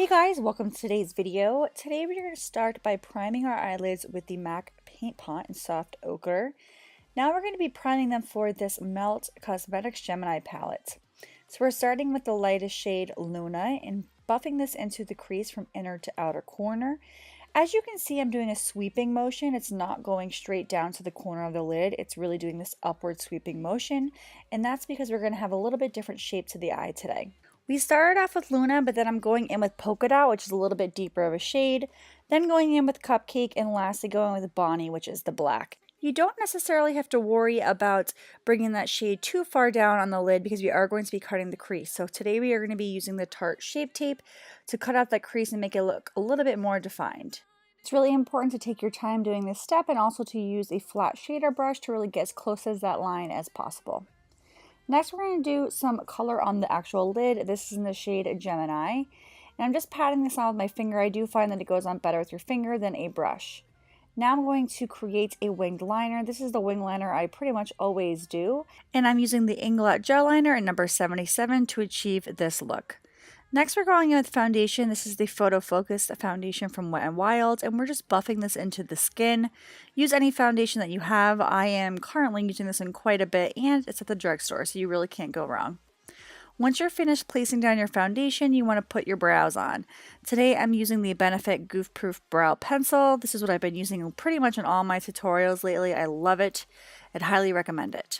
Hey guys, welcome to today's video. Today we're going to start by priming our eyelids with the MAC Paint Pot in Soft Ochre. Now we're going to be priming them for this Melt Cosmetics Gemini palette. So we're starting with the lightest shade Luna and buffing this into the crease from inner to outer corner. As you can see, I'm doing a sweeping motion. It's not going straight down to the corner of the lid. It's really doing this upward sweeping motion, and that's because we're going to have a little bit different shape to the eye today. We started off with Luna, but then I'm going in with Polka Dot, which is a little bit deeper of a shade, then going in with Cupcake, and lastly going with Bonnie, which is the black. You don't necessarily have to worry about bringing that shade too far down on the lid because we are going to be cutting the crease. So today we are going to be using the Tarte Shape Tape to cut out that crease and make it look a little bit more defined. It's really important to take your time doing this step and also to use a flat shader brush to really get as close as that line as possible. Next, we're going to do some color on the actual lid. This is in the shade Gemini. And I'm just patting this on with my finger. I do find that it goes on better with your finger than a brush. Now I'm going to create a winged liner. This is the wing liner I pretty much always do. And I'm using the Inglot Gel Liner in number 77 to achieve this look. Next, we're going in with foundation. This is the Photo Focus foundation from Wet n Wild, and we're just buffing this into the skin. Use any foundation that you have. I am currently using this in quite a bit, and it's at the drugstore, so you really can't go wrong. Once you're finished placing down your foundation, you want to put your brows on. Today, I'm using the Benefit Goof Proof Brow Pencil. This is what I've been using pretty much in all my tutorials lately. I love it. I'd highly recommend it.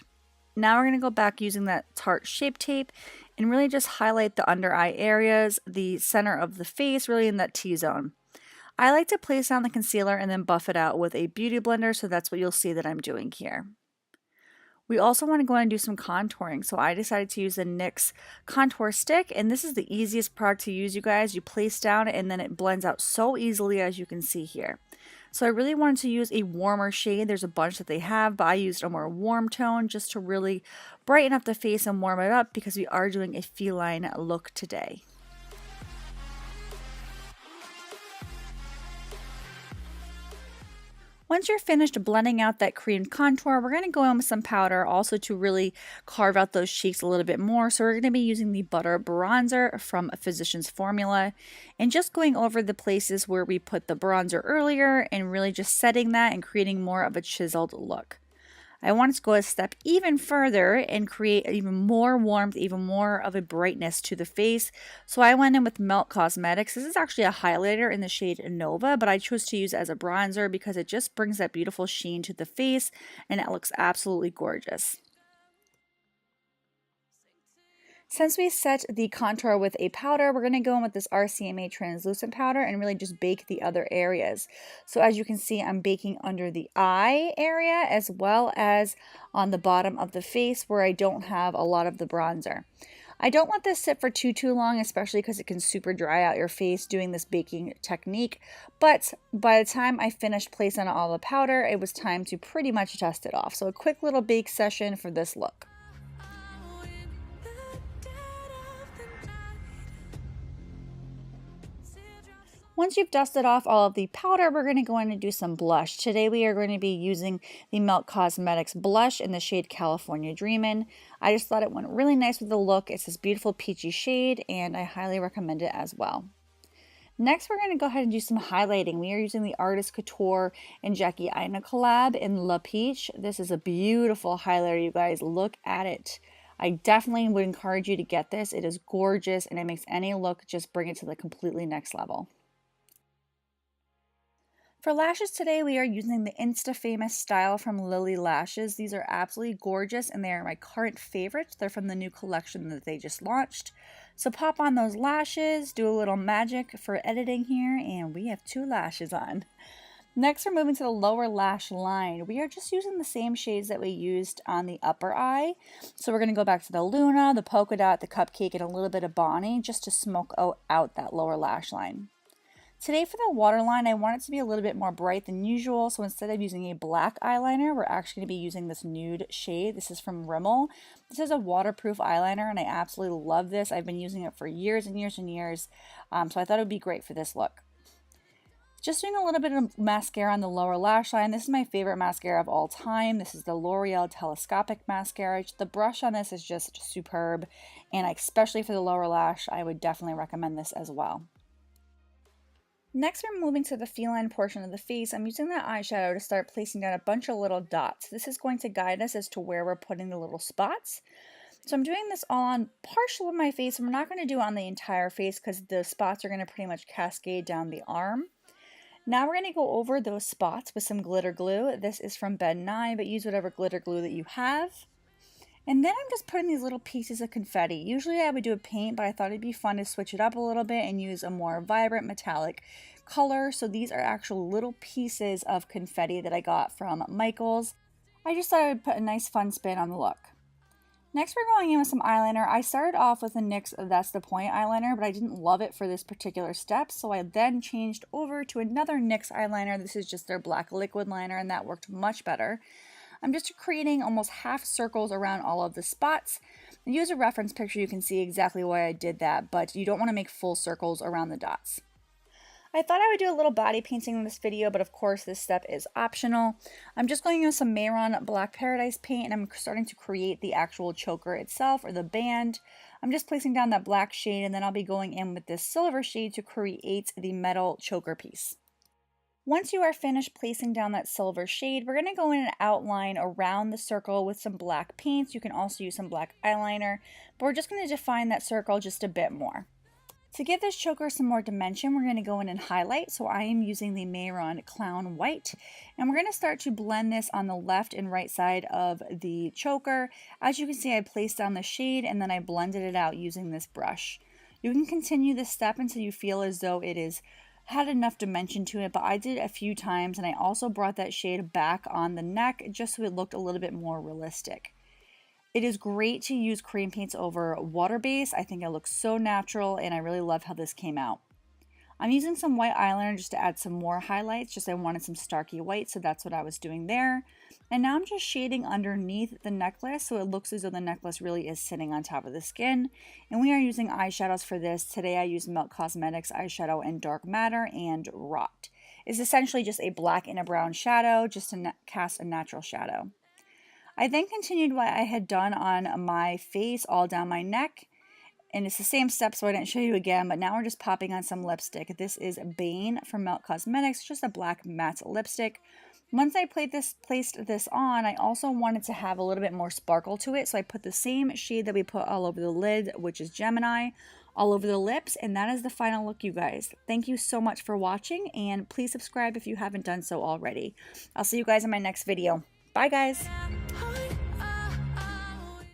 Now we're going to go back using that Tarte Shape Tape and really just highlight the under eye areas, the center of the face, really in that T-zone. I like to place down the concealer and then buff it out with a beauty blender, so that's what you'll see that I'm doing here. We also want to go and do some contouring, so I decided to use the NYX contour stick, and this is the easiest product to use, you guys. You place down and then it blends out so easily, as you can see here. So I really wanted to use a warmer shade. There's a bunch that they have, but I used a more warm tone just to really brighten up the face and warm it up because we are doing a feline look today. Once you're finished blending out that cream contour, we're going to go in with some powder also to really carve out those cheeks a little bit more. So we're going to be using the Butter Bronzer from Physicians Formula and just going over the places where we put the bronzer earlier and really just setting that and creating more of a chiseled look. I wanted to go a step even further and create even more warmth, even more of a brightness to the face. So I went in with Melt Cosmetics. This is actually a highlighter in the shade Nova, but I chose to use it as a bronzer because it just brings that beautiful sheen to the face and it looks absolutely gorgeous. Since we set the contour with a powder, we're going to go in with this RCMA translucent powder and really just bake the other areas. So as you can see, I'm baking under the eye area as well as on the bottom of the face where I don't have a lot of the bronzer. I don't let this sit for too long, especially because it can super dry out your face doing this baking technique. But by the time I finished placing all the powder, it was time to pretty much dust it off. So a quick little bake session for this look. Once you've dusted off all of the powder, we're going to go in and do some blush. Today we are going to be using the Melt Cosmetics blush in the shade California Dreamin. I just thought it went really nice with the look. It's this beautiful peachy shade and I highly recommend it as well. Next, we're going to go ahead and do some highlighting. We are using the Artist Couture and Jackie Aina collab in La Peach. This is a beautiful highlighter, you guys. Look at it. I definitely would encourage you to get this. It is gorgeous and it makes any look just bring it to the completely next level. For lashes today, we are using the Instafamous style from Lilly Lashes. These are absolutely gorgeous and they are my current favorites. They're from the new collection that they just launched. So pop on those lashes, do a little magic for editing here, and we have 2 lashes on. Next, we're moving to the lower lash line. We are just using the same shades that we used on the upper eye. So we're going to go back to the Luna, the Polka Dot, the Cupcake, and a little bit of Bonnie just to smoke out that lower lash line. Today for the waterline, I want it to be a little bit more bright than usual, so instead of using a black eyeliner, we're actually going to be using this nude shade. This is from Rimmel. This is a waterproof eyeliner, and I absolutely love this. I've been using it for years and years and years, so I thought it would be great for this look. Just doing a little bit of mascara on the lower lash line. This is my favorite mascara of all time. This is the Loreal Telescopic mascara. The brush on this is just superb, and especially for the lower lash, I would definitely recommend this as well. Next, we're moving to the feline portion of the face. I'm using that eyeshadow to start placing down a bunch of little dots. This is going to guide us as to where we're putting the little spots. So I'm doing this all on partial of my face. We're not going to do it on the entire face because the spots are going to pretty much cascade down the arm. Now we're going to go over those spots with some glitter glue. This is from Nye, but use whatever glitter glue that you have. And then I'm just putting these little pieces of confetti. Usually I would do a paint, but I thought it'd be fun to switch it up a little bit and use a more vibrant metallic color. So these are actual little pieces of confetti that I got from Michaels. I just thought I would put a nice fun spin on the look. Next, we're going in with some eyeliner. I started off with a NYX That's the Point eyeliner, but I didn't love it for this particular step, so I then changed over to another NYX eyeliner. This is just their black liquid liner, and that worked much better. I'm just creating almost half circles around all of the spots. Use a reference picture, you can see exactly why I did that, but you don't want to make full circles around the dots. I thought I would do a little body painting in this video, but of course this step is optional. I'm just going to use some Mehron Paradise Paint, and I'm starting to create the actual choker itself, or the band. I'm just placing down that black shade, and then I'll be going in with this silver shade to create the metal choker piece. Once you are finished placing down that silver shade, we're going to go in and outline around the circle with some black paints. You can also use some black eyeliner, but we're just going to define that circle just a bit more. To give this choker some more dimension, we're going to go in and highlight. So I am using the Mehron Clown White, and we're going to start to blend this on the left and right side of the choker. As you can see, I placed down the shade and then I blended it out using this brush. You can continue this step until you feel as though it is had enough dimension to it, but I did it a few times, and I also brought that shade back on the neck just so it looked a little bit more realistic. It is great to use cream paints over water base. I think it looks so natural, and I really love how this came out. I'm using some white eyeliner just to add some more highlights. Just I wanted some starky white, so that's what I was doing there. And now I'm just shading underneath the necklace so it looks as though the necklace really is sitting on top of the skin. And we are using eyeshadows for this. Today I used Melt Cosmetics eyeshadow in Dark Matter and Rott. It's essentially just a black and a brown shadow just to cast a natural shadow. I then continued what I had done on my face all down my neck, and it's the same step, so I didn't show you again, but now we're just popping on some lipstick. This is Bane from Melt Cosmetics, just a black matte lipstick. Once I placed this on, I also wanted to have a little bit more sparkle to it, so I put the same shade that we put all over the lid, which is Gemini, all over the lips, and that is the final look, you guys. Thank you so much for watching, and please subscribe if you haven't done so already. I'll see you guys in my next video. Bye, guys!